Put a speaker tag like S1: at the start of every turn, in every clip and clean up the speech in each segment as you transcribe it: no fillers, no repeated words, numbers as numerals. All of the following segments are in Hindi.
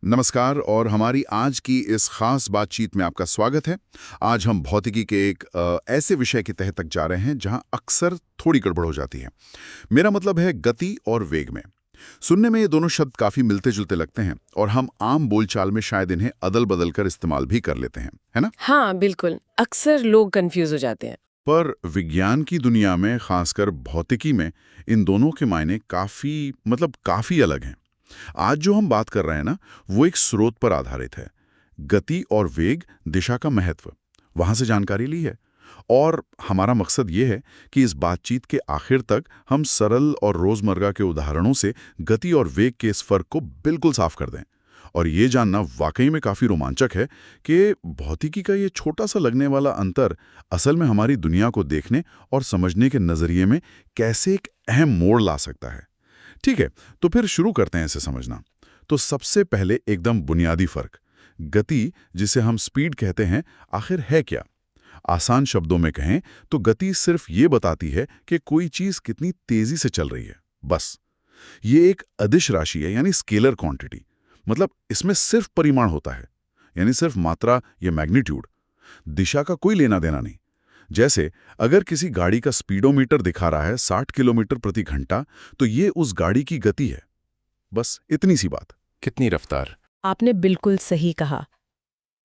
S1: नमस्कार और हमारी आज की इस खास बातचीत में आपका स्वागत है। आज हम भौतिकी के एक ऐसे विषय के तह तक जा रहे हैं जहां अक्सर थोड़ी गड़बड़ हो जाती है। मेरा मतलब है गति और वेग में। सुनने में ये दोनों शब्द काफी मिलते जुलते लगते हैं और हम आम बोलचाल में शायद इन्हें अदल बदल कर इस्तेमाल भी कर लेते हैं, है ना?
S2: हाँ, बिल्कुल। अक्सर लोग कंफ्यूज हो जाते हैं।
S1: पर विज्ञान की दुनिया में, खासकर भौतिकी में, इन दोनों के मायने काफी अलग हैं। आज जो हम बात कर रहे हैं ना, वो एक स्रोत पर आधारित है। गति और वेग, दिशा का महत्व, वहां से जानकारी ली है। और हमारा मकसद ये है कि इस बातचीत के आखिर तक हम सरल और रोजमर्रा के उदाहरणों से गति और वेग के इस फर्क को बिल्कुल साफ कर दें। और ये जानना वाकई में काफी रोमांचक है कि भौतिकी का ये छोटा सा लगने वाला अंतर असल में हमारी दुनिया को देखने और समझने के नजरिए में कैसे एक अहम मोड़ ला सकता है। ठीक है, तो फिर शुरू करते हैं इसे समझना। तो सबसे पहले एकदम बुनियादी फर्क, गति, जिसे हम स्पीड कहते हैं, आखिर है क्या? आसान शब्दों में कहें तो गति सिर्फ ये बताती है कि कोई चीज कितनी तेजी से चल रही है, बस। ये एक अदिश राशि है, यानी स्केलर क्वांटिटी। मतलब इसमें सिर्फ परिमाण होता है, यानी सिर्फ मात्रा या मैग्नीट्यूड। दिशा का कोई लेना देना नहीं। जैसे अगर किसी गाड़ी का स्पीडोमीटर दिखा रहा है 60 किलोमीटर प्रति घंटा, तो ये उस गाड़ी की गति है। बस इतनी सी बात।
S3: कितनी रफ्तार?
S2: आपने बिल्कुल सही कहा।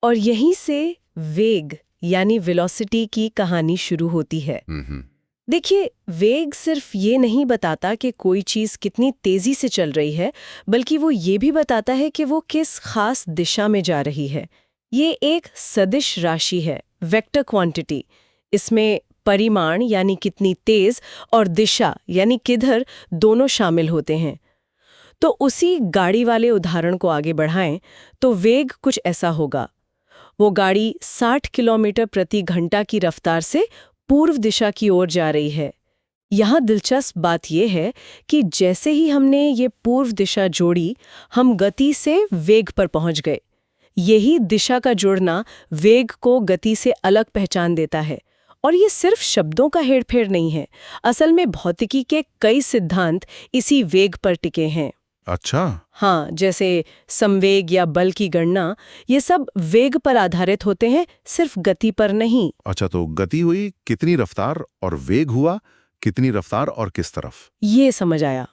S2: और यहीं से वेग यानी वेलोसिटी की कहानी शुरू होती है। देखिए, वेग सिर्फ ये नहीं बताता कि कोई चीज कितनी तेजी से चल रही है, बल्कि वो ये भी बताता है कि वो किस खास दिशा में जा रही है। ये एक सदिश राशि है, वेक्टर क्वांटिटी। इसमें परिमाण यानी कितनी तेज और दिशा यानी किधर, दोनों शामिल होते हैं। तो उसी गाड़ी वाले उदाहरण को आगे बढ़ाएं तो वेग कुछ ऐसा होगा। वो गाड़ी 60 किलोमीटर प्रति घंटा की रफ्तार से पूर्व दिशा की ओर जा रही है। यहाँ दिलचस्प बात यह है कि जैसे ही हमने ये पूर्व दिशा जोड़ी, हम गति से वेग पर पहुंच गए। यही दिशा का जुड़ना वेग को गति से अलग पहचान देता है। और ये सिर्फ शब्दों का हेरफेर नहीं है, असल में भौतिकी के कई सिद्धांत इसी वेग पर टिके हैं।
S1: अच्छा।
S2: हाँ, जैसे संवेग या बल की गणना, ये सब वेग पर आधारित होते हैं, सिर्फ गति पर नहीं।
S1: अच्छा, तो गति हुई कितनी रफ्तार और वेग हुआ कितनी रफ्तार और किस तरफ,
S2: ये समझ आया।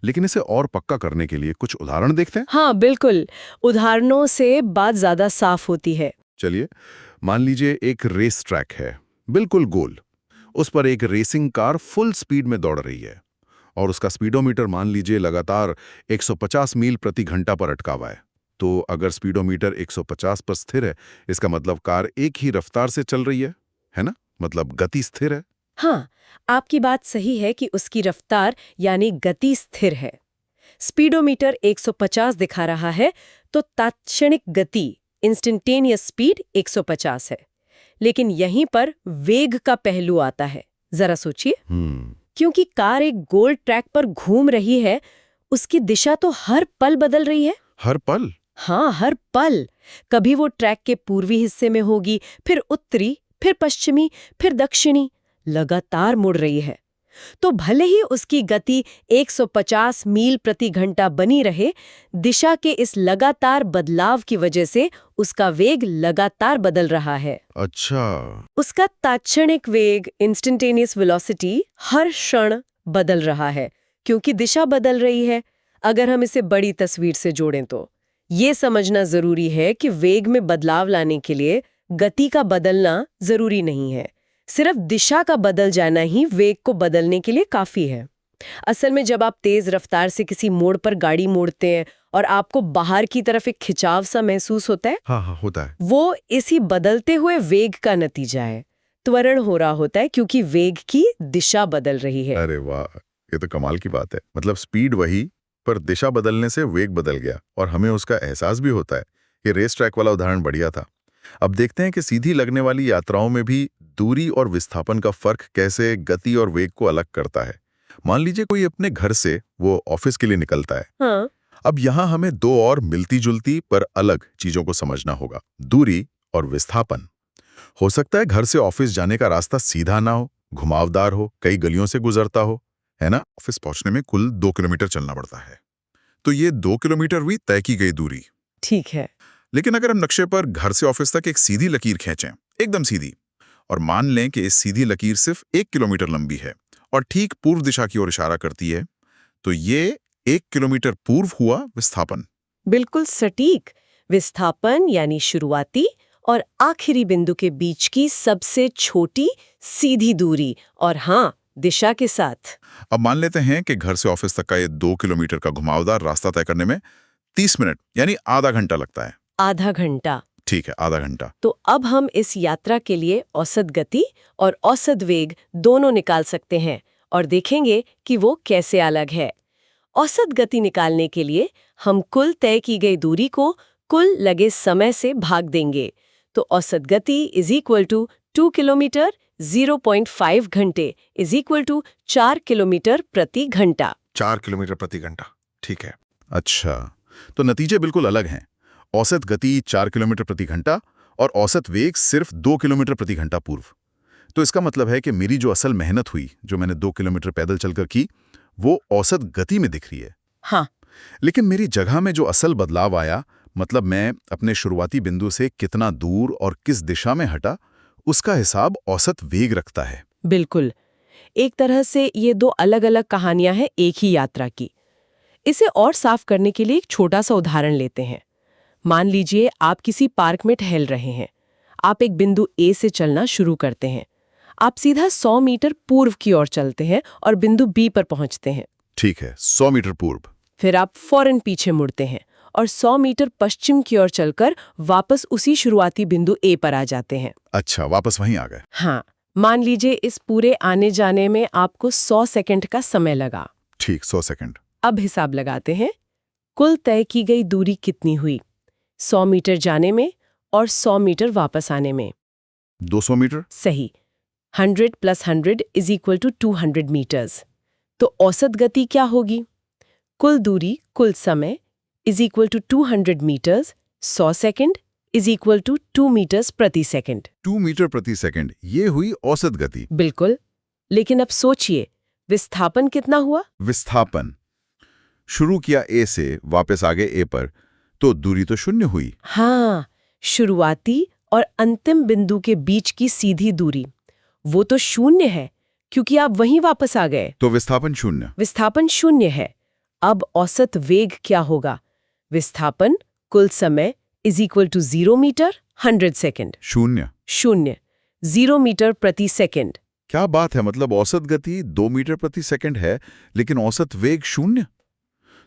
S1: लेकिन इसे और पक्का करने के लिए कुछ उदाहरण देखते हैं।
S2: हाँ, बिल्कुल। उदाहरणों से बात ज्यादा साफ होती है।
S1: चलिए, मान लीजिए एक रेस ट्रैक है, बिल्कुल गोल। उस पर एक रेसिंग कार फुल स्पीड में दौड़ रही है और उसका स्पीडोमीटर मान लीजिए लगातार 150 मील प्रति घंटा पर अटका हुआ है। तो अगर स्पीडोमीटर 150 पर स्थिर है, इसका मतलब कार एक ही रफ्तार से चल रही है ना? मतलब गति स्थिर है।
S2: हाँ, आपकी बात सही है कि उसकी रफ्तार यानी गति स्थिर है। स्पीडोमीटर 150 दिखा रहा है, तो तात्क्षणिक गति इंस्टेंटेनियस स्पीड 150 है। लेकिन यहीं पर वेग का पहलू आता है। जरा सोचिए, क्योंकि कार एक गोल ट्रैक पर घूम रही है, उसकी दिशा तो हर पल बदल रही है।
S1: हर पल?
S2: हाँ, हर पल। कभी वो ट्रैक के पूर्वी हिस्से में होगी, फिर उत्तरी, फिर पश्चिमी, फिर दक्षिणी, लगातार मुड़ रही है। तो भले ही उसकी गति 150 मील प्रति घंटा बनी रहे, दिशा के इस लगातार बदलाव की वजह से उसका वेग लगातार बदल रहा है।
S1: अच्छा।
S2: उसका तात्क्षणिक वेग, इंस्टेंटेनियस वेलोसिटी, हर क्षण बदल रहा है, क्योंकि दिशा बदल रही है। अगर हम इसे बड़ी तस्वीर से जोड़ें तो ये समझना जरूरी है कि वेग में बदलाव लाने के लिए गति का बदलना जरूरी नहीं है। सिर्फ दिशा का बदल जाना ही वेग को बदलने के लिए काफी है। असल में जब आप तेज रफ्तार से किसी मोड़ पर गाड़ी मोड़ते हैं और आपको बाहर की तरफ एक खिंचाव सा महसूस होता है,
S1: हाँ, होता है।
S2: वो इसी बदलते हुए वेग का नतीजा है। त्वरण हो रहा होता है क्योंकि वेग की दिशा बदल रही है।
S1: अरे वाह, ये तो कमाल की बात है। मतलब स्पीड वही, पर दिशा बदलने से वेग बदल गया और हमें उसका एहसास भी होता है। ये रेस ट्रैक वाला उदाहरण बढ़िया था। अब देखते हैं कि सीधी लगने वाली यात्राओं में भी दूरी और विस्थापन का फर्क कैसे गति और वेग को अलग करता है। मान लीजिए कोई अपने घर से वो ऑफिस के लिए निकलता है।
S2: हाँ।
S1: अब यहाँ हमें दो और मिलती जुलती पर अलग चीजों को समझना होगा, दूरी और विस्थापन। हो सकता है घर से ऑफिस जाने का रास्ता सीधा ना हो, घुमावदार हो, कई गलियों से गुजरता हो, है ना? ऑफिस पहुंचने में कुल 2 किलोमीटर चलना पड़ता है। तो ये 2 किलोमीटर हुई तय की गई दूरी।
S2: ठीक है।
S1: लेकिन अगर हम नक्शे पर घर से ऑफिस तक एक सीधी लकीर खींचें, एकदम सीधी, और मान लें कि इस सीधी लकीर सिर्फ 1 किलोमीटर लंबी है और ठीक पूर्व दिशा की ओर इशारा करती है, तो ये 1 किलोमीटर पूर्व हुआ विस्थापन।
S2: बिल्कुल सटीक। विस्थापन यानी शुरुआती और आखिरी बिंदु के बीच की सबसे छोटी सीधी दूरी, और हाँ, दिशा के साथ।
S1: अब मान लेते हैं कि घर से ऑफिस तक का ये 2 किलोमीटर का घुमावदार रास्ता तय करने में 30 मिनट यानी आधा घंटा लगता है।
S2: आधा घंटा।
S1: ठीक है, आधा घंटा।
S2: तो अब हम इस यात्रा के लिए औसत गति और औसत वेग दोनों निकाल सकते हैं और देखेंगे कि वो कैसे अलग है। औसत गति निकालने के लिए हम कुल तय की गई दूरी को कुल लगे समय से भाग देंगे। तो औसत गति इज इक्वल टू 2 किलोमीटर 0.5 घंटे इज इक्वल टू 4 किलोमीटर प्रति घंटा।
S3: 4 किलोमीटर प्रति घंटा। ठीक है।
S1: अच्छा, तो नतीजे बिल्कुल अलग हैं। औसत गति 4 किलोमीटर प्रति घंटा और औसत वेग सिर्फ 2 किलोमीटर प्रति घंटा पूर्व। तो इसका मतलब है कि मेरी जो असल मेहनत हुई, जो मैंने 2 किलोमीटर पैदल चलकर की, वो औसत गति में दिख रही है।
S2: हाँ।
S1: लेकिन मेरी जगह में जो असल बदलाव आया, मतलब मैं अपने शुरुआती बिंदु से कितना दूर और किस दिशा में हटा, उसका हिसाब औसत वेग रखता है।
S2: बिल्कुल। एक तरह से ये दो अलग-अलग कहानियां हैं एक ही यात्रा की। इसे और साफ करने के लिए एक छोटा सा उदाहरण लेते हैं। मान लीजिए आप किसी पार्क में टहल रहे हैं। आप एक बिंदु ए से चलना शुरू करते हैं। आप सीधा 100 मीटर पूर्व की ओर चलते हैं और बिंदु बी पर पहुंचते हैं।
S1: ठीक है, 100 मीटर पूर्व।
S2: फिर आप फौरन पीछे मुड़ते हैं और 100 मीटर पश्चिम की ओर चलकर वापस उसी शुरुआती बिंदु ए पर आ जाते हैं।
S1: अच्छा, वापस वहीं आ गए।
S2: हाँ, मान लीजिए इस पूरे आने जाने में आपको 100 सेकंड का समय लगा।
S1: ठीक, 100 सेकंड।
S2: अब हिसाब लगाते हैं। कुल तय की गई दूरी कितनी हुई? 100 मीटर जाने में और 100 मीटर वापस आने में।
S1: 200 मीटर।
S2: सही। 100 + 100 इज इक्वल टू 200 मीटर्स। तो औसत गति क्या होगी? कुल दूरी कुल समय is equal to 200 metres 100 second is equal to 2 metres प्रति सेकंड।
S1: 2 मीटर प्रति सेकंड, ये हुई औसत गति।
S2: बिल्कुल। लेकिन अब सोचिए, विस्थापन कितना हुआ?
S1: विस्थापन शुरू किया ए से, वापस आ गए ए पर, तो दूरी तो 0 हुई।
S2: हाँ, शुरुआती और अंतिम बिंदु के बीच की सीधी दूरी वो तो 0 है, क्योंकि आप वहीं वापस आ गए।
S1: तो विस्थापन 0।
S2: विस्थापन 0 है। अब औसत वेग क्या होगा? विस्थापन कुल समय is equal to 0 metre 100 second.
S1: 0।
S2: 0 metre प्रति सेकंड।
S1: क्या बात है, मतलब औसत गति 2 मीटर प्रति सेकंड है, लेकिन औसत वेग 0।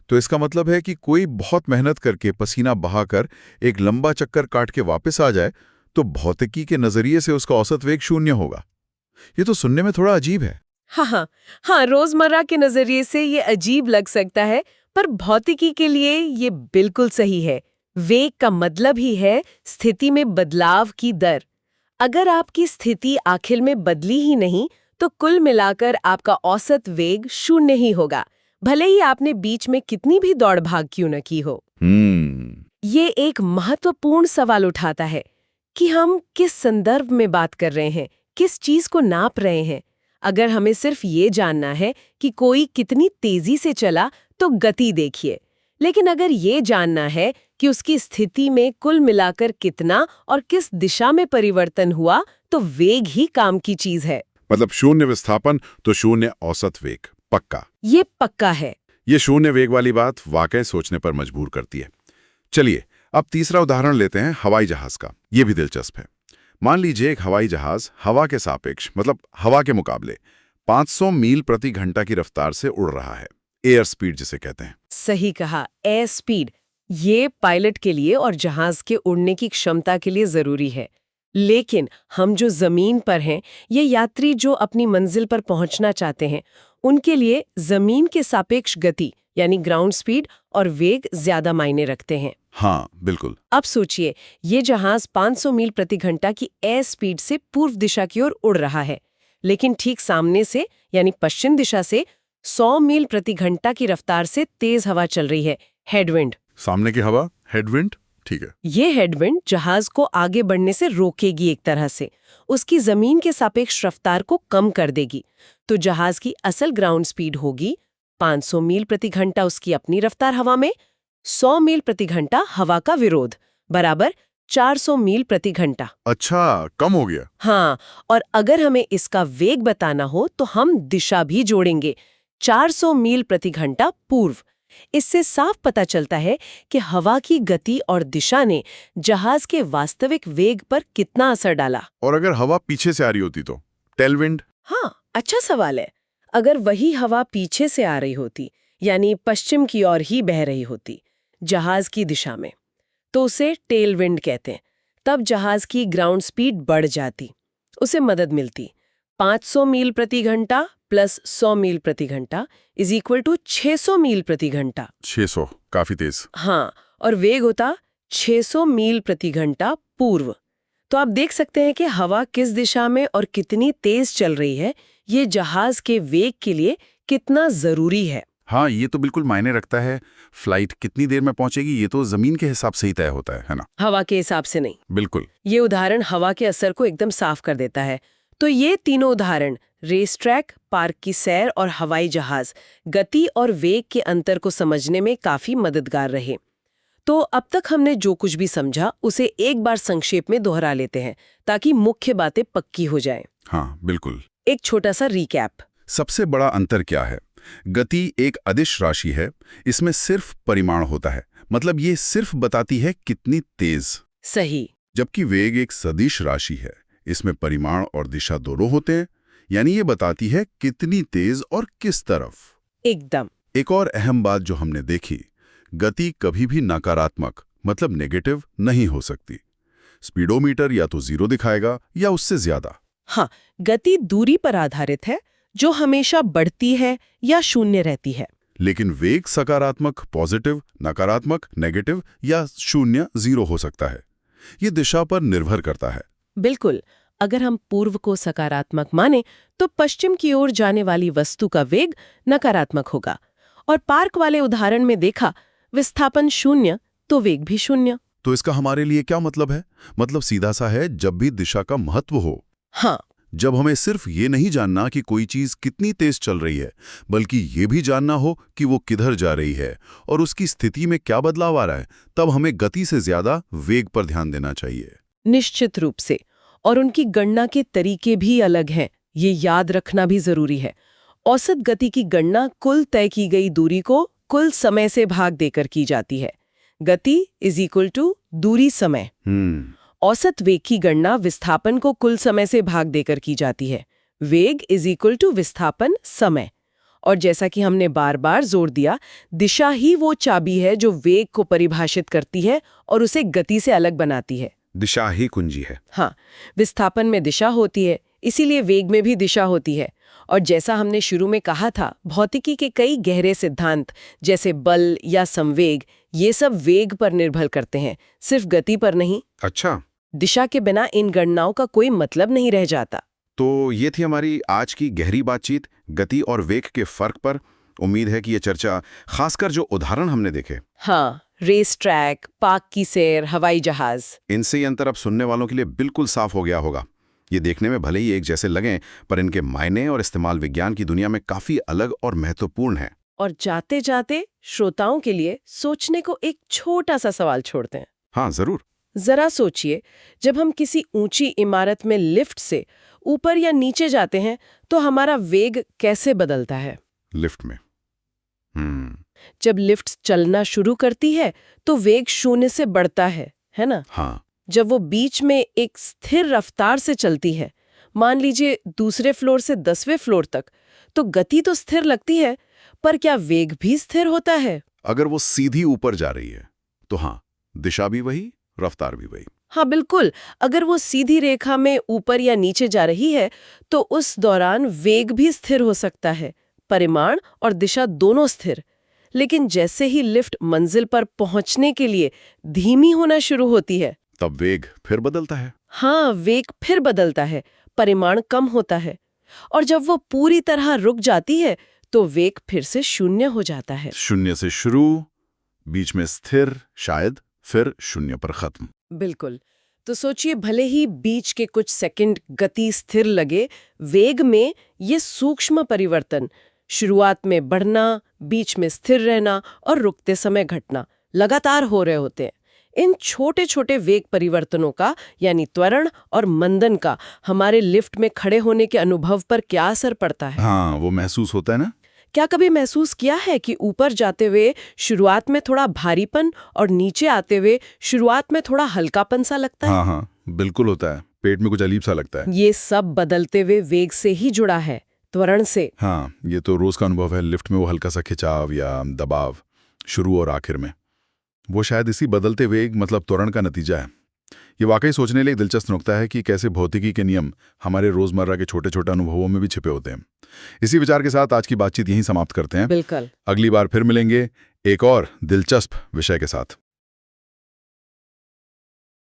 S1: तो इसका मतलब है कि कोई बहुत मेहनत करके पसीना बहाकर एक लंबा चक्कर काट के वापस आ जाए, तो भौतिकी के नजरिए से उसका औसत वेग 0 होगा। ये तो सुनने में थोड़ा अजीब है।
S2: हाँ, रोजमर्रा के नजरिए से ये अजीब लग सकता है, पर भौतिकी के लिए ये बिल्कुल सही है। वेग का मतलब ही है स्थिति में बदलाव की दर। अगर आपकी स्थिति आखिर में बदली ही नहीं, तो कुल मिलाकर आपका औसत वेग 0 ही होगा, भले ही आपने बीच में कितनी भी दौड़ भाग क्यों न की हो। ये एक महत्वपूर्ण सवाल उठाता है कि हम किस संदर्भ में बात कर रहे हैं, किस चीज को नाप रहे हैं। अगर हमें सिर्फ ये जानना है कि कोई कितनी तेजी से चला, तो गति देखिए। लेकिन अगर ये जानना है कि उसकी स्थिति में कुल मिलाकर कितना और किस दिशा में परिवर्तन हुआ, तो वेग ही काम की चीज है।
S1: मतलब 0 विस्थापन तो 0 औसत वेग, पक्का।
S2: ये पक्का है।
S1: ये 0 वेग वाली बात वाकई सोचने पर मजबूर करती है। चलिए, अब तीसरा उदाहरण लेते हैं हवाई जहाज का। ये भी दिलचस्प है। मान लीजिए एक हवाई जहाज हवा के सापेक्ष, मतलब हवा के मुकाबले 500 मील प्रति घंटा की रफ्तार से उड़ रहा है। एयर स्पीड जिसे कहते हैं।
S2: सही कहा, एयर स्पीड। ये पायलट के लिए और जहाज के उड़ने की क्षमता के लिए जरूरी है। लेकिन हम जो जमीन पर हैं, ये यात्री जो अपनी मंजिल पर पहुंचना चाहते हैं, उनके लिए जमीन के सापेक्ष गति यानी ग्राउंड स्पीड और वेग ज्यादा मायने रखते हैं।
S1: हाँ, बिल्कुल।
S2: अब सोचिए, ये जहाज 500 मील प्रति घंटा की एयर स्पीड से पूर्व दिशा की ओर उड़ रहा है, लेकिन ठीक सामने से यानी पश्चिम दिशा से 100 मील प्रति घंटा की रफ्तार से तेज हवा चल रही है, हेडविंड।
S1: सामने की हवा हेडविंड, ठीक है।
S2: ये हेडविंड जहाज को आगे बढ़ने से रोकेगी, एक तरह से उसकी जमीन के सापेक्ष रफ्तार को कम कर देगी। तो जहाज की असल ग्राउंड स्पीड होगी 500 मील प्रति घंटा उसकी अपनी रफ्तार हवा में, 100 मील प्रति घंटा हवा का विरोध बराबर 400 मील प्रति घंटा।
S1: अच्छा, कम हो गया।
S2: हाँ, और अगर हमें इसका वेग बताना हो तो हम दिशा भी जोड़ेंगे, 400 मील प्रति घंटा पूर्व। इससे साफ पता चलता है कि हवा की गति और दिशा ने जहाज के वास्तविक वेग पर कितना असर डाला।
S1: और अगर हवा पीछे से आ रही होती तो टेलविंड?
S2: हाँ, अच्छा सवाल है। अगर वही हवा पीछे से आ रही होती, यानी पश्चिम की ओर ही बह रही होती, जहाज की दिशा में, तो उसे टेल विंड कहते हैं। तब जहाज की ग्राउंड स्पीड बढ़ जाती, उसे मदद मिलती। 500 मील प्रति घंटा प्लस 100 मील प्रति घंटा इज इक्वल टू 600 मील प्रति घंटा।
S1: 600, काफी तेज।
S2: हाँ, और वेग होता 600 मील प्रति घंटा पूर्व। तो आप देख सकते हैं कि हवा किस दिशा में और कितनी तेज चल रही है, ये जहाज के वेग के लिए कितना जरूरी है।
S1: हाँ, ये तो बिल्कुल मायने रखता है। फ्लाइट कितनी देर में पहुंचेगी ये तो जमीन के हिसाब से ही तय होता है ना?
S2: हवा के हिसाब से नहीं।
S1: बिल्कुल।
S2: ये उदाहरण हवा के असर को एकदम साफ कर देता है। तो ये तीनों उदाहरण, रेस ट्रैक, पार्क की सैर और हवाई जहाज, गति और वेग के अंतर को समझने में काफी मददगार रहे। तो अब तक हमने जो कुछ भी समझा उसे एक बार संक्षेप में दोहरा लेते हैं ताकि मुख्य बातें पक्की हो जाएं।
S1: हाँ, बिल्कुल।
S2: एक छोटा सा रिकैप।
S1: सबसे बड़ा अंतर क्या है? गति एक अदिश राशि है, इसमें सिर्फ परिमाण होता है, मतलब ये सिर्फ बताती है कितनी तेज।
S2: सही।
S1: जबकि वेग एक सदिश राशि है, इसमें परिमाण और दिशा दोनों होते हैं, यानी ये बताती है कितनी तेज और किस तरफ।
S2: एकदम।
S1: एक और अहम बात जो हमने देखी, गति कभी भी नकारात्मक मतलब नेगेटिव नहीं हो सकती। स्पीडोमीटर या तो 0 दिखाएगा या उससे ज्यादा।
S2: हाँ, गति दूरी पर आधारित है, जो हमेशा बढ़ती है या शून्य रहती है।
S1: लेकिन वेग सकारात्मक पॉजिटिव, नकारात्मक नेगेटिव या शून्य 0 हो सकता है। ये दिशा पर निर्भर करता है।
S2: बिल्कुल। अगर हम पूर्व को सकारात्मक माने तो पश्चिम की ओर जाने वाली वस्तु का वेग नकारात्मक होगा, और पार्क वाले उदाहरण में देखा विस्थापन 0 तो वेग भी 0।
S1: तो इसका हमारे लिए क्या मतलब है? मतलब सीधा सा है, जब भी दिशा का महत्व हो।
S2: हाँ,
S1: जब हमें सिर्फ ये नहीं जानना कि कोई चीज कितनी तेज चल रही है, बल्कि ये भी जानना हो कि वो किधर जा रही है और उसकी स्थिति में क्या बदलाव आ रहा है, तब हमें गति से ज्यादा वेग पर ध्यान देना चाहिए।
S2: निश्चित रूप से। और उनकी गणना के तरीके भी अलग हैं, ये याद रखना भी जरूरी है। औसत गति की गणना कुल तय की गई दूरी को कुल समय से भाग देकर की जाती है। गति इज इक्वल टू दूरी समय। औसत वेग की गणना विस्थापन को कुल समय से भाग देकर की जाती है। वेग इज इक्वल टू विस्थापन समय। और जैसा कि हमने बार बार जोर दिया, दिशा ही वो चाबी है जो वेग को परिभाषित करती है और उसे गति से अलग बनाती है।
S3: दिशा ही कुंजी है।
S2: हाँ, विस्थापन में दिशा होती है, इसीलिए वेग में भी दिशा होती है। और जैसा हमने शुरू में कहा था, भौतिकी के कई गहरे सिद्धांत जैसे बल या संवेग, ये सब वेग पर निर्भर करते हैं, सिर्फ गति पर नहीं।
S3: अच्छा,
S2: दिशा के बिना इन गणनाओं का कोई मतलब नहीं रह जाता।
S3: तो ये थी हमारी आज की गहरी बातचीत गति और वेग के फर्क पर। उम्मीद है कि ये चर्चा, खासकर जो उदाहरण हमने देखे,
S2: हाँ, रेस ट्रैक, पार्क की सैर, हवाई जहाज,
S3: इनसे ये अंतर अब सुनने वालों के लिए बिल्कुल साफ हो गया होगा। ये देखने में भले ही एक जैसे लगें, पर इनके मायने और इस्तेमाल विज्ञान की दुनिया में काफी अलग और महत्वपूर्ण है।
S2: और जाते जाते श्रोताओं के लिए सोचने को एक छोटा सा सवाल छोड़ते हैं।
S3: हाँ, जरूर।
S2: जरा सोचिए, जब हम किसी ऊंची इमारत में लिफ्ट से ऊपर या नीचे जाते हैं तो हमारा वेग कैसे बदलता है?
S3: लिफ्ट में
S2: जब लिफ्ट चलना शुरू करती है तो वेग 0 से बढ़ता है ना?
S3: हाँ।
S2: जब वो बीच में एक स्थिर रफ्तार से चलती है, मान लीजिए दूसरे फ्लोर से 10वें फ्लोर तक, तो गति तो स्थिर लगती है, पर क्या वेग भी स्थिर होता है?
S1: अगर वो सीधी ऊपर जा रही है तो हाँ, दिशा भी वही, रफ्तार भी वही।
S2: हाँ बिल्कुल। अगर वो सीधी रेखा में ऊपर या नीचे जा रही है तो उस दौरान वेग भी स्थिर हो सकता है, परिमाण और दिशा दोनों स्थिर। लेकिन जैसे ही लिफ्ट मंजिल पर पहुंचने के लिए धीमी होना शुरू होती है,
S1: तब वेग फिर बदलता है।
S2: हाँ, वेग फिर बदलता है, परिमाण कम होता है। और जब वो पूरी तरह रुक जाती है तो वेग फिर से 0 हो जाता है।
S1: 0 से शुरू, बीच में स्थिर, शायद फिर 0 पर खत्म।
S2: बिल्कुल। तो सोचिए, भले ही बीच के कुछ सेकंड गति स्थिर लगे, वेग में ये सूक्ष्म परिवर्तन, शुरुआत में बढ़ना, बीच में स्थिर रहना और रुकते समय घटना, लगातार हो रहे होते हैं। इन छोटे छोटे वेग परिवर्तनों का यानी त्वरण और मंदन का हमारे लिफ्ट में खड़े होने के अनुभव पर क्या असर पड़ता है?
S1: हाँ, वो महसूस होता है ना।
S2: क्या कभी महसूस किया है कि ऊपर जाते हुए शुरुआत में थोड़ा भारीपन और नीचे आते हुए शुरुआत में थोड़ा हल्कापन सा लगता है?
S1: हाँ हाँ, बिल्कुल होता है। पेट में कुछ अजीब सा लगता है।
S2: ये सब बदलते हुए वेग से ही जुड़ा है, त्वरण से।
S1: हाँ, ये तो रोज का अनुभव है। लिफ्ट में वो हल्का सा खिंचाव या दबाव शुरू और आखिर में, वो शायद इसी बदलते वेग मतलब त्वरण का नतीजा है। ये वाकई सोचने लिए एक दिलचस्प नुक्ता है कि कैसे भौतिकी के नियम हमारे रोजमर्रा के छोटे छोटे अनुभवों में भी छिपे होते हैं। इसी विचार के साथ आज की बातचीत यहीं समाप्त करते हैं।
S2: बिल्कुल।
S1: अगली बार फिर मिलेंगे एक और दिलचस्प विषय के साथ।